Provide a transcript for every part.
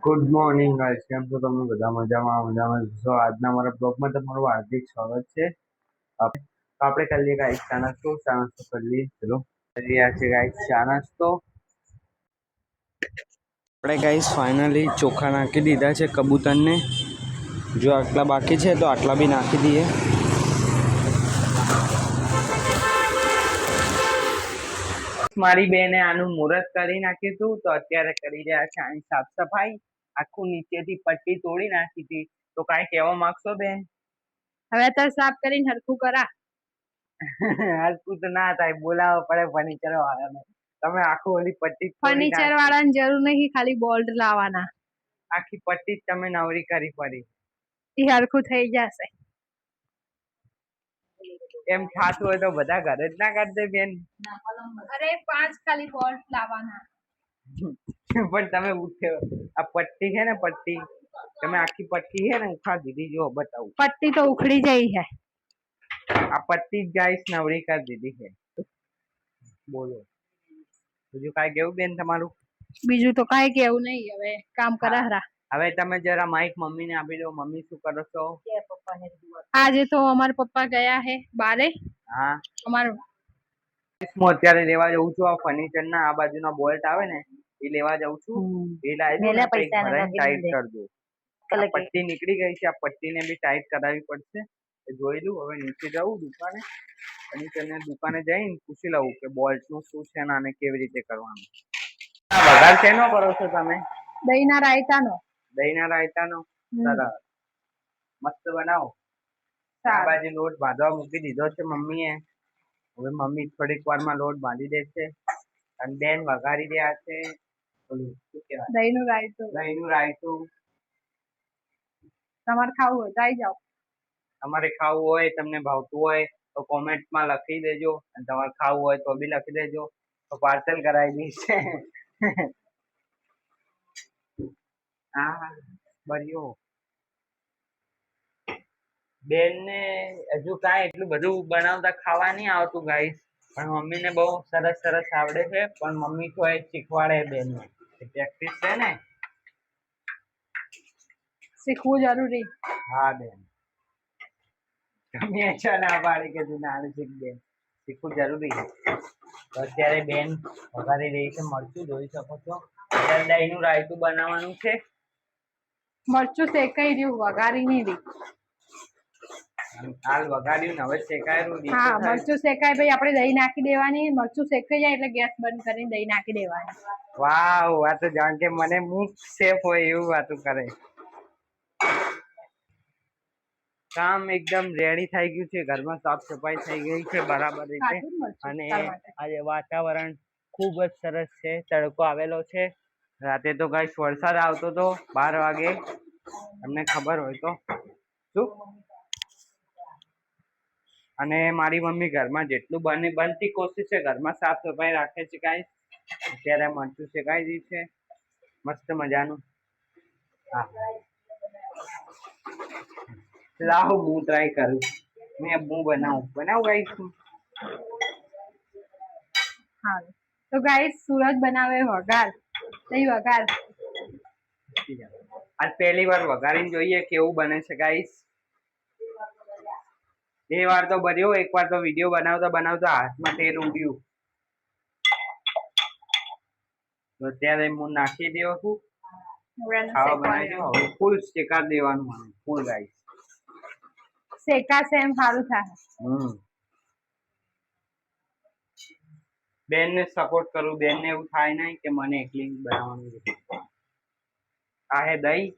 Good morning guys, કેમ છો તમે બધા? મજામાં છો? આજના મારા બ્લોગમાં તમારું હાર્દિક સ્વાગત છે. આપણે કરી લઈએ ગાઈસ ચા નાસ્તો કરી લઈએ. ચલો કરી રહ્યા છે ગાઈસ ચા નાસ્તો. આપણે ગાઈસ ફાઇનલી ચોખા નાખી દીધા છે કબૂતરને. જો આટલા બાકી છે તો આટલા બી નાખી દઈએ. મારી બેને આનું મુહૂર્ત કરી નાખ્યું હતું તો અત્યારે કરી રહ્યા છે આની સાફ સફાઈ. આખું નીચેથી પટ્ટી તોડી નાખી હતી. તો કાંઈ કહેવા માંગશો બેન? હવે તો સાફ કરીને હરખું કરા. હરખું તો ના થાય, બોલાવવા પડે ફર્નિચર વાળાને. તમે આખું ઓલી પટ્ટી ફર્નિચર વાળાની જરૂર નહીં, ખાલી બોલ્ટ લાવવાના. આખી પટ્ટી જ તમે નવરી કરી પડી. એ હરખું થઈ જશે. એમ થાતું હોય તો બધા ઘરે જ ના કરી દે બેન. અરે 5 ખાલી બોલ્ટ લાવવાના. પણ તમે ઉઠ્યો આ પટ્ટી છે ને, પટ્ટી તમે આખી પટ્ટી છે ને ઉખાડી દીધી. જો બતાવું, પટ્ટી તો ઉખડી ગઈ છે. આ પટ્ટી જ ગાઈસ નવરી કરી દીધી છે. બોલો બીજું કાંઈ કેવું બેન તમારું? બીજું તો કાંઈ કેવું નહીં, હવે કામ કરા. હવે તમે જરા માઇક મમ્મીને આપી દો. મમ્મી શું કરો છો? આજે તો અમારા પપ્પા ગયા હે બારે. હા, અમારું હું અત્યારે લેવા જઉં છું. આ ફર્નિચર ના આ બાજુના બોલ્ટ આવે ને એ લેવા જઉં છું. એ લાવી દો, ટાઈટ કરી દો. પટ્ટી નીકળી ગઈ છે, આ પટ્ટીને બી ટાઈટ કરાવવી પડશે. જોઈ લઉં. હવે નીચે જવું દુકાને, ફર્નિચરની દુકાને જઈને પૂછી લઉં કે બોલ્ટ નું શું છે ને આને કેવી રીતે કરવાનું. વઘાર શેનો કરો છો તમે? દહીંના રાયતાનો. દહીંના રાયતાનો? સરસ, મસ્ત બનાવો. આ બાજુ લોટ બાંધવા મૂકી દીધો છે મમ્મીએ. હવે મમ્મી થોડીક વારમાં લોટ બાંધી દેશે અને બેન વઘારી રહ્યા છે શું કહેવાય, દહીંનું રાયતું. દહીંનું રાયતું. તમારે ખાવું હોય તો આવી જાઓ. તમારે ખાવું હોય, તમને ભાવતું હોય તો કોમેન્ટમાં લખી દેજો. અને તમારે ખાવું હોય તો બી લખી દેજો, તો પાર્સલ કરાવી દઈશ. હા બન્યો. બેન ને હજુ કાંઈ એટલું બધું બનાવતા ખાવા નહીં આવતું ગાઈસ, પણ મમ્મીને બહુ સરસ સરસ આવડે છે. પણ મમ્મી તો એ શીખવાડે બેનને, પ્રેક્ટિસ છે ને, શીખવું જરૂરી. હા બેન, તમે છે ના પાડી કે તું નાનું શીખ બેન, શીખવું જરૂરી છે. તો અત્યારે બેન વઘારી રહી છે મરચું, જોઈ શકો છો. અત્યારે દહીંનું રાયતું બનાવવાનું છે. મરચું શેકાઈ રહ્યું, વઘારી નહીં રહી. હાલ વઘાર્યું ને હવે શેકાયેલું. હા, મરચું શેકાય ભાઈ, આપણે દહીં નાખી દેવાની. મરચું શેકાઈ જાય એટલે ગેસ બંધ કરીને દહીં નાખી દેવાની. વાવ, આ તો જાણ કે મને મૂક સેફ હોય એવું વાતું કરે. કામ એકદમ રેડી થઈ ગયું છે. ઘરમાં સાફ સફાઈ થઈ ગઈ છે બરાબર રીતે. અને આજે વાતાવરણ ખૂબ જ સરસ છે. તડકો આવેલો છે. રાતે તો ગાઈસ વરસાદ આવતો હતો 12 વાગે, તમને ખબર હોય તો. શું? અને મારી મમ્મી ઘરમાં જેટલું બનતી કોશિશ છે ઘરમાં સાફ સફાઈ રાખે છે ગાઈસ. અત્યારે મરચું શેકાઈ રહ્યું છે મસ્ત મજાનું. હા, લાવો હું ટ્રાય કરું. હું બનાવું ગાઈસ. હા, તો ગાઈસ સુરજ બનાવે વઘાર, દહીં વઘાર. આજ પહેલી વાર વઘારીને જોઈએ કેવું બને છે ગાઈસ. બે વાર તો બન્યો, એક વાર તો વિડીયો બનાવતા હાથમાં તેલ ઉડ્યું. તો અત્યારે હું નાખી દઉં છું. ખાવા બનાવી દઉં. હવે ફૂલ શેકા દેવાનું મને, ફૂલ ગાઈસ. શેકાશે એમ સારું થાય. બેન ને સપોર્ટ કરું. બેન ને એવું થાય નહીં કે મને એકલી બનાવવાનું. આ હે દહીં,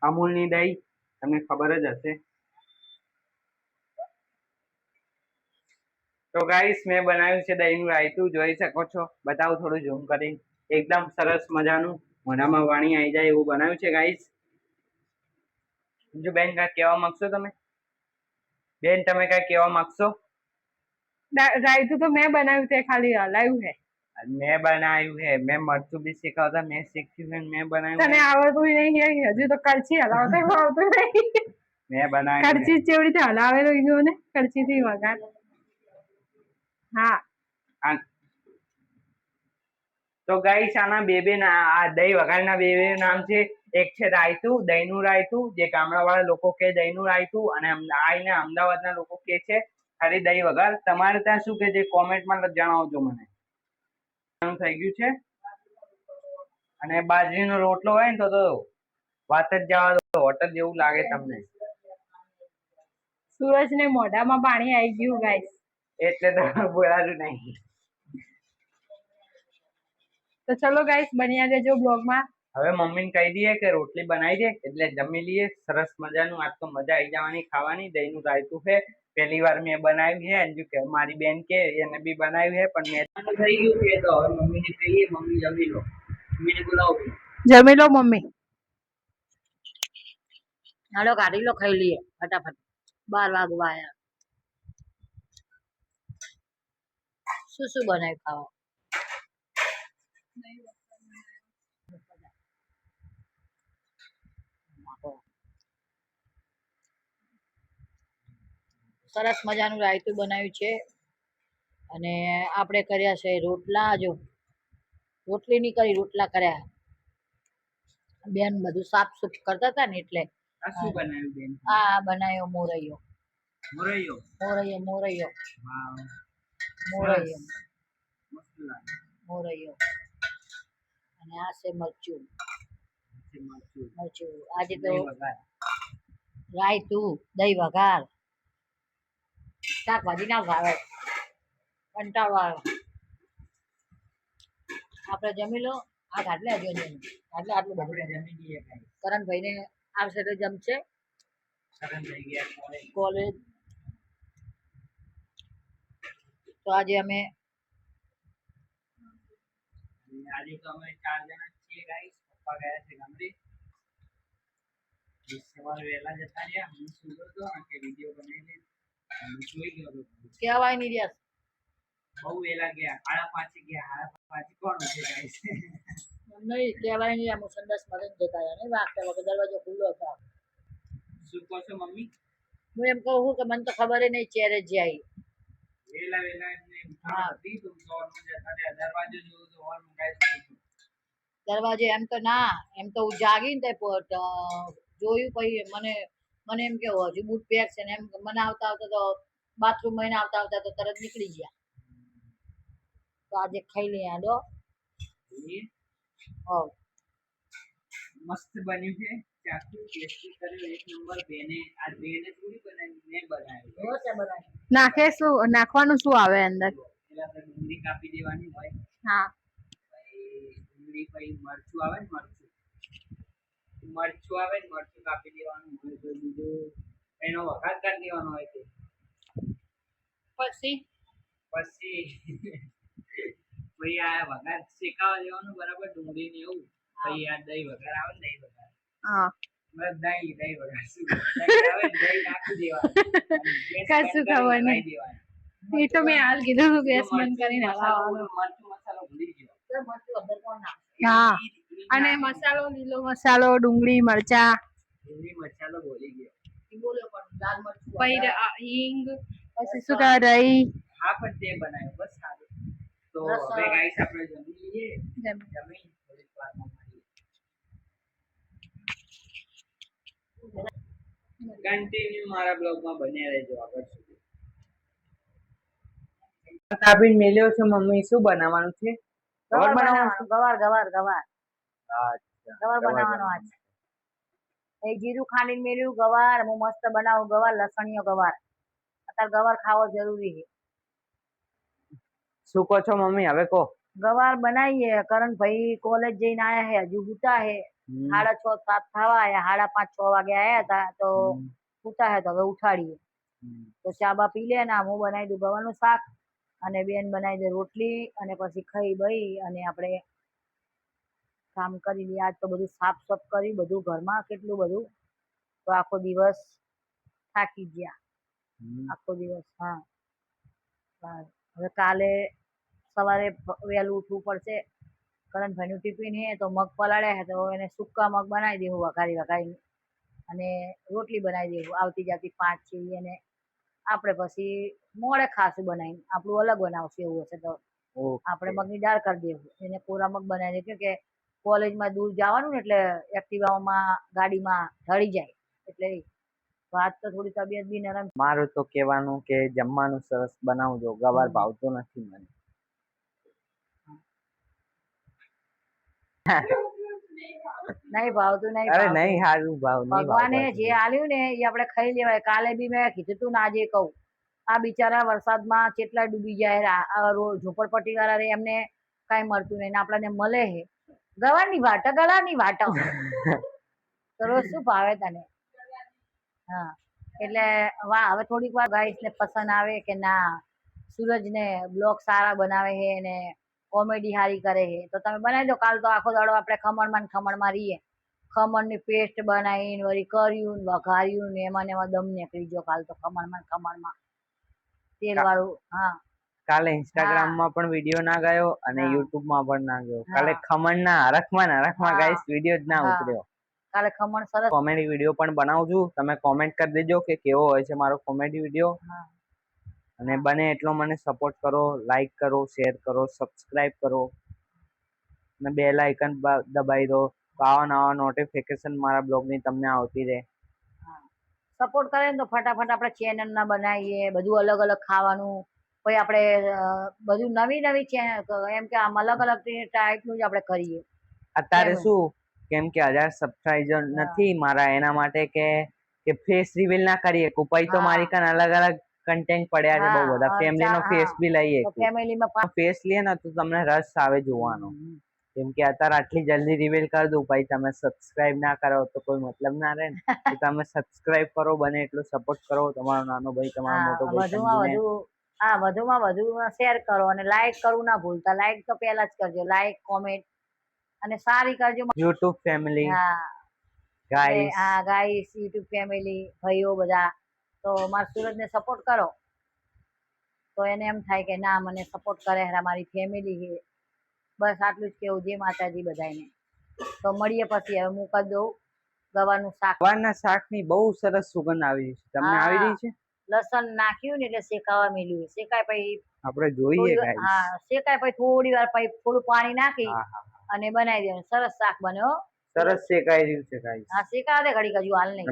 અમૂલની દહીં, તમને ખબર જ હશે. તો ગાઈસ મેં બનાવ્યું છે દહીંનું રાયતું, જોઈ શકો છો. બતાવું થોડું ઝૂમ કરી. એકદમ સરસ મજાનું, મોઢામાં વાણી આવી જાય એવું બનાવ્યું છે ગાઈસ. બીજું બેન કાંઈ કહેવા માંગશો તમે? બેન તમે કાંઈ કહેવા માંગશો? રાયતું તો મેં બનાવ્યું છે, ખાલી હલાવ્યું છે. મેં બનાવ્યું છે. મેં મરચું બી શીખવતા મેં શીખ્યું, મેં બનાવ્યું. તને આવડતું નહીં, હજુ તો કરછી હલાવતા આવડતું નહીં. મેં બનાવ્યું. કરછી કેવી રીતે હલાવેલો ને, કરછી થી વઘાર. હા, તો ગાઈસ આના આ દહીં વઘારના બે નામ છે. એક છે રાયતું, દહીંનું રાયતું, જે ગામડાવાળા લોકો કે દહીંનું રાયતું, અને આઈને અમદાવાદના લોકો કે છે ખાલી દહીં વઘાર. તમારે ત્યાં શું કે છે કોમેન્ટમાં જણાવજો મને. થઈ ગયું છે. અને બાજરીનો રોટલો હોય ને તો વાત જ જવા દો, હોટલ જેવું લાગે તમને. સૂરજ ને મોઢામાં પાણી આવી ગયું ગાઈસ, એટલે તો બોલાતું નહીં. તો ચલો ગાઈસ બન્યા રહેજો બ્લોગમાં. હવે મમ્મીને કહી દઈએ કે રોટલી બનાવી દે એટલે જમી લઈએ સરસ મજાનું. આજ તો મજા આવી જવાની ખાવાની. દહીંનું રાયતું છે, પહેલી વાર મેં બનાવ્યું છે. અંજુ કે મારી બેન કે એને બી બનાવ્યું છે, પણ મેં થઈ ગયું છે. તો હવે મમ્મીને કહીએ મમ્મી જમી લો. મમ્મીને બોલાવો. જમી લો મમ્મી. હાલો કાઢી લો, ખાઈ લઈએ ફટાફટ. 12 વાગવા આયા. શું બનાવ્યું ખાવા? સરસ મજાનું રાયતું બનાવ્યું છે, અને આપણે કર્યા છે રોટલા. જો રોટલી નહીં કરી, રોટલા કર્યા. બેન બધું સાફ સુફ કરતા હતા ને એટલે. આ શું બનાવ્યું બેન? આ બનાવ્યો મોરૈયો. મોરૈયો. મોરૈયો મોરૈયો વાવ, મોરૈયો મસ્ત લાગે. મોરૈયો. અને આ છે મરચું. મરચું. આજે તો રાયતું, દહીં વઘાર, શાકભાજી ના ભાવે, કંટાળો આવે. આપણે જમી લો. આ ઘાટલે હજુ આટલું બધું જમી લઈએ. કરણભાઈ ને આવશે તો જમશે. કરણભાઈ ગયા કોલેજ. તો આજે અમે તો અમે 4 જણા છીએ ગાઈસ. પપ્પા ગયા છે ગામડે. સવારે વહેલા જતા રહ્યા. હું સુતો હતો કે વિડીયો બનાવી લે. હું જોઈ ગયો હતો. કહેવાય નહીં રહ્યા. બહુ વહેલા ગયા. 5:30 ગયા. 5:30 કોણ છે ગાઈસ? નહીં કહેવાય નહીં. આમ સંદાસ મળે જતા રહ્યા. નહીં વાગતા વખતે દરવાજો ખુલ્લો હતો. શું કહો છો મમ્મી? હું એમ કહું કે મને તો ખબર નહીં ચેરે જ આવી. વેલા એમને ઉઠાણ હતી તો હોલમાં જતા રહ્યા. દરવાજો જોયો તો હોલમાં ગાઈસ દરવાજે એમ તો ના, એમ તો હું જાગી ને જોયું. પછી મને એમ કે હજુ બૂટ પહેરશે ને એમ. મને આવતા આવતા તો બાથરૂમ માં આવતા આવતા તો તરત નીકળી ગયા. તો આજે ખાઈ લઈએ. આડો મસ્ત બન્યું છે. ચાકુ ટેસ્ટી કર્યો એક નંબર. બેને થોડી બનાવી, મેં બનાવ્યું. નાખે શું, નાખવાનું શું આવે અંદર? પેલા આપણે ડુંગળી કાપી દેવાની હોય. હા. ડુંગળી પછી મરચું આવે ને, મરચું કાપી દેવાનું હોય. તો બીજું એનો વઘાર કરી દેવાનો હોય. પછી આ વઘાર શેકાવા દેવાનું બરાબર, ડુંગળી ને એવું. પછી આ દહીં વઘાર આવે ને, દહીં વઘાર. હા. દહીં વઘાર શું આવે, દહીં નાખી દેવાનું. કશું ખબર નહીં. એ તો મેં હાલ કીધું ગેસ બંધ કરીને હલાવવાનું. મરચું મસાલો ભૂલી ગયો. હા. અને મસાલો, લીલો મસાલો, ડુંગળી મરચા, મસાલો ભૂલી ગયો. પણ હિંગ, પછી શું કહે દહીં. હા, પણ તે બનાવ્યું બસ સારું. તો હવે ગાઈસ આપણે જમી લઈએ. જમી થોડીક વારમાં મળીએ. કન્ટિન્યુ મારા બ્લોગમાં બન્યા રહેજો આગળ સુધી. કાપીને મેલ્યો છે મમ્મી. શું બનાવવાનું છે? ગવાર બનાવવાનો આજ. એ જીરું ખાંડીને મેલ્યું. ગવાર હું મસ્ત બનાવું. ગવાર લસણીયો ગવાર. અત્યારે ગવાર ખાવો જરૂરી છે. શું કહો છો મમ્મી? હવે કહો. ગવાર બનાવીએ. કરણભાઈ કોલેજ જઈને આયા હે, હજુ હુતા હે. 6:30 7 થવા આયા. 5:30 6 વાગે આયા હતા તો હુતા હે. તો હવે ઉઠાડીએ. તો ચા બા પી લે ને હું બનાવી દઉં ગવારનું શાક, અને બેન બનાવી દે રોટલી, અને પછી ખાઈ બઈ અને આપણે કામ કરી લઈએ. આજ તો બધું સાફ સફ કરી, બધું ઘરમાં કેટલું બધું. તો આખો દિવસ થાકી ગયા. આખો દિવસ. હા. હવે કાલે સવારે વહેલું ઉઠવું પડશે. કરણભાઈનું ટિફિન હે તો મગ પલાળ્યા હે, તો એને સૂકા મગ બનાવી દેવું વઘારી અને રોટલી બનાવી દેવું. આવતી જાતી 5 છે. અને આપણે પછી મોડે ખાસું બનાવીને આપણું અલગ બનાવશું એવું હશે તો. આપણે મગની દાળ કરી દેવું, એને કોરા મગ બનાવી દે કે કોલેજમાં દૂર જવાનું ને એટલે એક્ટિવામાં ગાડીમાં ઢળી જાય એટલે તો આજ તો થોડી તબિયત બી નરમ. મારું તો કહેવાનું કે જમવાનું સરસ બનાવજો, ગવાર ભાવતો નથી મને. નહીં ભાવતું નહીં. અરે નહીં સારું ભાવ ભગવાને જે આલ્યું ને એ આપણે ખાઈ લેવાય. કાલે બી મેં કીધું તું ને આજે કહું, આ બિચારા વરસાદમાં કેટલા ડૂબી જાય, ઝોપડપટ્ટી વાળા રે એમને કઈ મળતું નહીં, આપણને મળે છે ગવારની વાટ, ગળાની વાટ. તો રોજ શું ભાવે તને? હા એટલે વાહ, હવે થોડીક વાર ગાઈસ ને પસંદ આવે કે ના સૂરજ ને બ્લોગ સારા બનાવે છે ને કોમેડી સારી કરે છે તો તમે બનાવી દો. કાલ તો આખો દાડો આપણે ખમણમાં રહીએ. ખમણની પેસ્ટ બનાવીને વળી કર્યું ને વઘાર્યું ને એમાં દમ નીકળી ગયો કાલ તો ખમણમાં તેલ વાળું. હા કાલે ઇન્સ્ટાગ્રામ માં પણ વિડીયો ના ગયો અને યુટ્યુબ માં પણ ના ગયો. કાલે ખમણ ના હરખમાં ગાઈસ વિડીયો જ ના ઉતર્યો. કાલે ખમણ સરસ કોમેડી વિડીયો પણ બનાવું છું. તમે કોમેન્ટ કરી દેજો કે કેવો હોય છે મારો કોમેડી વિડીયો. અને બને એટલો મને સપોર્ટ કરો, લાઈક કરો, શેર કરો, સબસ્ક્રાઇબ કરો અને બેલ આઇકન દબાવી દો તો આવા નોટિફિકેશન મારા બ્લોગ ની તમને આવતી રહે. સપોર્ટ કરે ને તો ફટાફટ આપણે ચેનલ ના બનાવીએ, બધું અલગ અલગ ખાવાનું, પછી આપણે બધું નવી ચેનલ એમ કે આમ અલગ અલગ ટાઈપનું જ આપણે કરીએ. અત્યારે શું કેમ કે 1000 સબસ્ક્રાઇબર નથી મારા, એના માટે કે ફેસ રિવીલ ના કરીએ કુપાઈ તો મારી કાન અલગ અલગ કન્ટેન્ટ પડ્યા છે બહુ બધા. ફેમિલી નો ફેસ બી લઈએ, ફેમિલીમાં ફેસ લઈએ ને તો તમને રસ આવે જોવાનો. કેમ કે અત્યારે આટલી જલ્દી રિવીલ કરી દઉં, પછી તમે સબસ્ક્રાઇબ ના કરો તો કોઈ મતલબ ના રહે ને. તમે સબસ્ક્રાઇબ કરો, બને એટલું સપોર્ટ કરો. તમારો નાનો ભાઈ, તમારો મોટો ભાઈ, વધુમાં વધુ શેર કરો અને લાઈક કરવું ના ભૂલતા. લાઈક તો પહેલા જ કરજો, લાઈક કોમેન્ટ અને સારી કરજો. YouTube family, guys YouTube family ભાઈઓ બધા તો મારા સુરજને સપોર્ટ કરો તો એને એમ થાય કે ના મને સપોર્ટ કરે મારી ફેમિલી છે. બસ આટલું જ કેવું. જય માતાજી બધાને. તો મળીએ પછી. હવે હું કરી દઉં ગવારનું શાક. ગવારના શાક ની બહુ સરસ સુગંધ આવી રહી છે. તમને આવી રહી છે? લસણ નાખ્યું ને એટલે શેકાવા મેલ્યું. શેકાય પછી આપણે જોઈએ. શેકાય પછી થોડી વાર પછી થોડું પાણી નાખી અને બનાવી દેવાનું. સરસ શાક બન્યો. સરસ શેકાઈ રહ્યું છે ગાઈસ. હા શેકાવા દે ઘડી હજુ હાલ નહીં.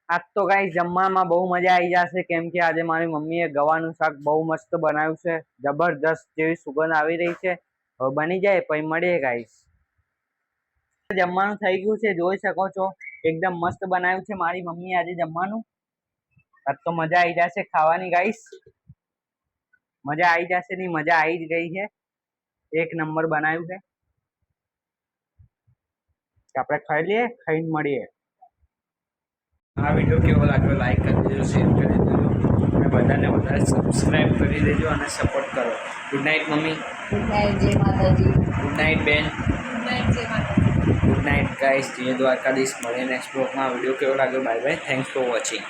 આજ તો ગાઈસ જમવામાં બહુ મજા આવી જશે કેમ કે આજે મારી મમ્મીએ ગવાનું શાક બહુ મસ્ત બનાવ્યું છે. જબરદસ્ત જેવી સુગંધ આવી રહી છે. હવે બની જાય પછી મળીએ ગાઈસ. જમવાનું થઈ ગયું છે, જોઈ શકો છો. એકદમ મસ્ત બનાવ્યું છે મારી મમ્મી આજે જમવાનું. આજ તો મજા આવી જશે ખાવાની ગાઈસ. મજા આવી જશે ની મજા આવી જ ગઈ છે. એક નંબર બનાવ્યું છે. આપણે ખાઈ લઈએ, ખાઈને મળીએ. આ વિડીયો કેવો લાગ્યો લાઈક કરી દેજો, શેર કરી દેજો અને બધાને વધારે સબસ્ક્રાઇબ કરી દેજો અને સપોર્ટ કરો. Good night mummy. Good night, જય માતાજી. ગુડ નાઇટ બેન. ગુડ નાઇટ, જય માતાજી. Good night guys. જય દ્વારકાધીશ. મળીએ નેક્સ્ટ બ્લોગમાં. વિડીયો કેવો લાગ્યો? Bye bye. Thanks for watching.